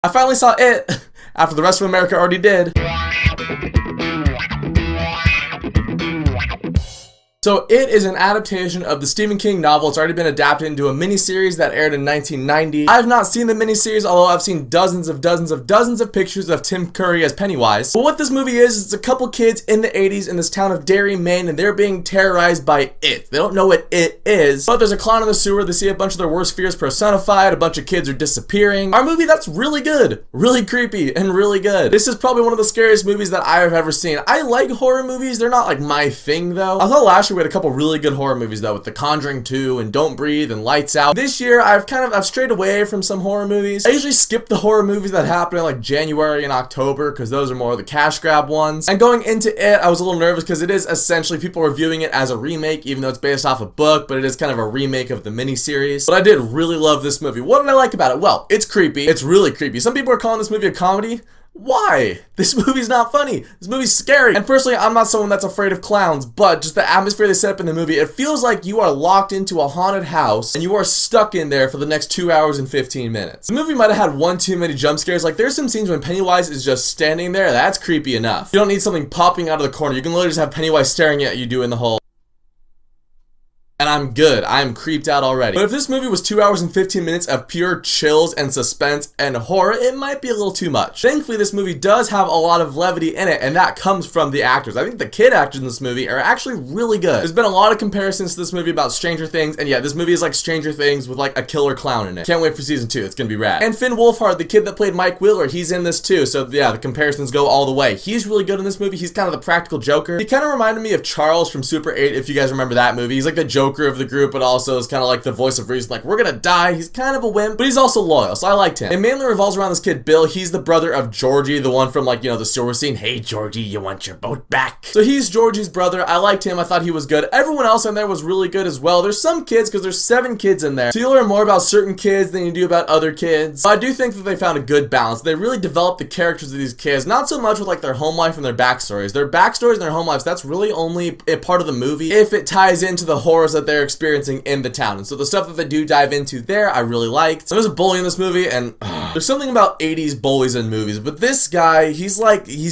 I finally saw It after the rest of America already did. So It is an adaptation of the Stephen King novel. It's already been adapted into a miniseries that aired in 1990. I have not seen the miniseries, although I've seen dozens of pictures of Tim Curry as Pennywise. But what this movie is, it's a couple kids in the 80s in this town of Derry, Maine, and they're being terrorized by It. They don't know what It is, but there's a clown in the sewer. They see a bunch of their worst fears personified. A bunch of kids are disappearing. Our movie that's really good, really creepy, and really good. This is probably one of the scariest movies that I have ever seen. I like horror movies. They're not like my thing though. I thought last year we had a couple really good horror movies though, with The Conjuring 2 and Don't Breathe and Lights Out. This year I've strayed away from some horror movies. I usually skip the horror movies that happen in like January and October because those are more the cash grab ones. And going into It, I was a little nervous because it is essentially people are viewing it as a remake, even though it's based off a book, but it is kind of a remake of the miniseries. But I did really love this movie. What did I like about it? Well, it's creepy. It's really creepy. Some people are calling this movie a comedy. Why? This movie's not funny. This movie's scary. And personally, I'm not someone that's afraid of clowns, but just the atmosphere they set up in the movie, it feels like you are locked into a haunted house and you are stuck in there for the next 2 hours and 15 minutes. The movie might have had one too many jump scares. Like there's some scenes when Pennywise is just standing there. That's creepy enough. You don't need something popping out of the corner. You can literally just have Pennywise staring at you doing the whole... And I'm good. I'm creeped out already. But if this movie was 2 hours and 15 minutes of pure chills and suspense and horror, it might be a little too much. Thankfully, this movie does have a lot of levity in it, and that comes from the actors. I think the kid actors in this movie are actually really good. There's been a lot of comparisons to this movie about Stranger Things, and yeah, this movie is like Stranger Things with like a killer clown in it. Can't wait for season 2. It's gonna be rad. And Finn Wolfhard, the kid that played Mike Wheeler, he's in this too. So yeah, the comparisons go all the way. He's really good in this movie. He's kind of the practical Joker. He kind of reminded me of Charles from Super 8, if you guys remember that movie. He's like the Joker of the group, but also is kind of like the voice of reason, like we're gonna die. He's kind of a wimp, but he's also loyal, so I liked him. It mainly revolves around this kid Bill. He's the brother of Georgie, the one from like, you know, the sewer scene. Hey Georgie, you want your boat back? So he's Georgie's brother. I liked him. I thought he was good. Everyone else in there was really good as well. There's some kids, because there's 7 kids in there, so you learn more about certain kids than you do about other kids. But I do think that they found a good balance. They really developed the characters of these kids, not so much with like their home life and their backstories. Their backstories and their home lives, that's really only a part of the movie if it ties into the horrors that they're experiencing in the town. And so the stuff that they do dive into there, I really liked. There's a bully in this movie, and there's something about 80s bullies in movies, but this guy, he's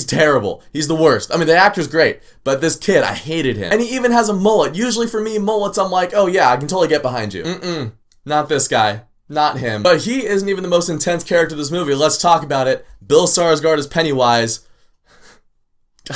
terrible. He's the worst. I mean, the actor's great, but this kid, I hated him. And he even has a mullet. Usually for me, mullets, I'm like, oh yeah, I can totally get behind you. Not this guy. Not him. But he isn't even the most intense character of this movie. Let's talk about it. Bill Skarsgård as Pennywise.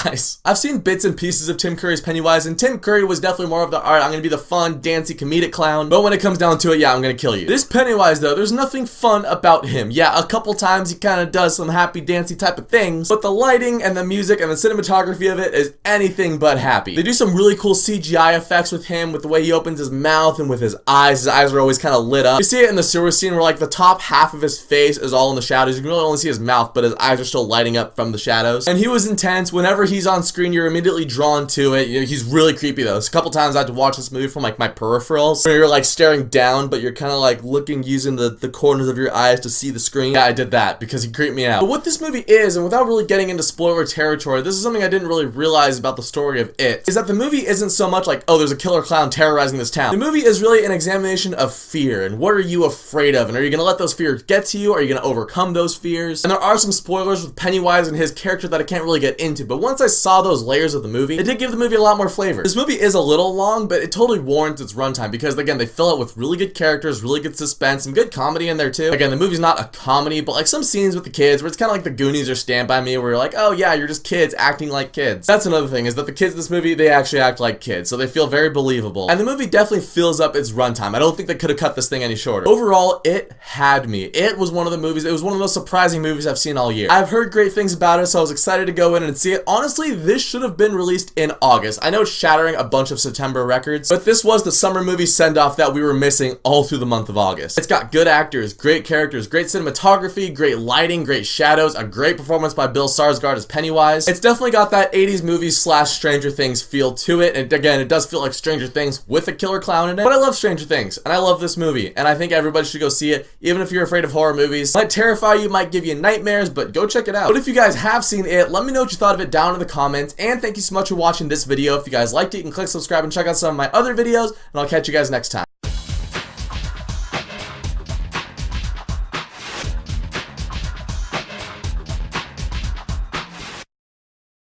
Guys, I've seen bits and pieces of Tim Curry's Pennywise, and Tim Curry was definitely more of the, alright, I'm gonna be the fun, dancey, comedic clown, but when it comes down to it, yeah, I'm gonna kill you. This Pennywise, though, there's nothing fun about him. Yeah, a couple times he kinda does some happy, dancey type of things, but the lighting and the music and the cinematography of it is anything but happy. They do some really cool CGI effects with him, with the way he opens his mouth and with his eyes. His eyes are always kinda lit up. You see it in the sewer scene where, like, the top half of his face is all in the shadows. You can really only see his mouth, but his eyes are still lighting up from the shadows. And he was intense. Whenever he's on screen, you're immediately drawn to it. You know, he's really creepy though. There's a couple times I had to watch this movie from like my peripherals, where you're like staring down, but you're kind of like looking using the corners of your eyes to see the screen. Yeah, I did that because he creeped me out. But what this movie is, and without really getting into spoiler territory, this is something I didn't really realize about the story of It, is that the movie isn't so much like, oh, there's a killer clown terrorizing this town. The movie is really an examination of fear, and what are you afraid of, and are you gonna let those fears get to you? Are you gonna overcome those fears? And there are some spoilers with Pennywise and his character that I can't really get into, but once I saw those layers of the movie, it did give the movie a lot more flavor. This movie is a little long, but it totally warrants its runtime because, again, they fill it with really good characters, really good suspense, some good comedy in there too. Again, the movie's not a comedy, but like some scenes with the kids where it's kind of like the Goonies or Stand By Me, where you're like, oh yeah, you're just kids acting like kids. That's another thing, is that the kids in this movie, they actually act like kids, so they feel very believable. And the movie definitely fills up its runtime. I don't think they could have cut this thing any shorter. Overall, it had me. It was one of the movies, it was one of the most surprising movies I've seen all year. I've heard great things about it, so I was excited to go in and see it. Honestly, this should have been released in August. I know it's shattering a bunch of September records, but this was the summer movie send-off that we were missing all through the month of August. It's got good actors, great characters, great cinematography, great lighting, great shadows, a great performance by Bill Skarsgård as Pennywise. It's definitely got that 80s movie slash Stranger Things feel to it, and again, it does feel like Stranger Things with a killer clown in it, but I love Stranger Things, and I love this movie, and I think everybody should go see it, even if you're afraid of horror movies. It might terrify you, might give you nightmares, but go check it out. But if you guys have seen it, let me know what you thought of it down in the comments, and thank you so much for watching this video. If you guys liked it, you can click subscribe and check out some of my other videos, and I'll catch you guys next time.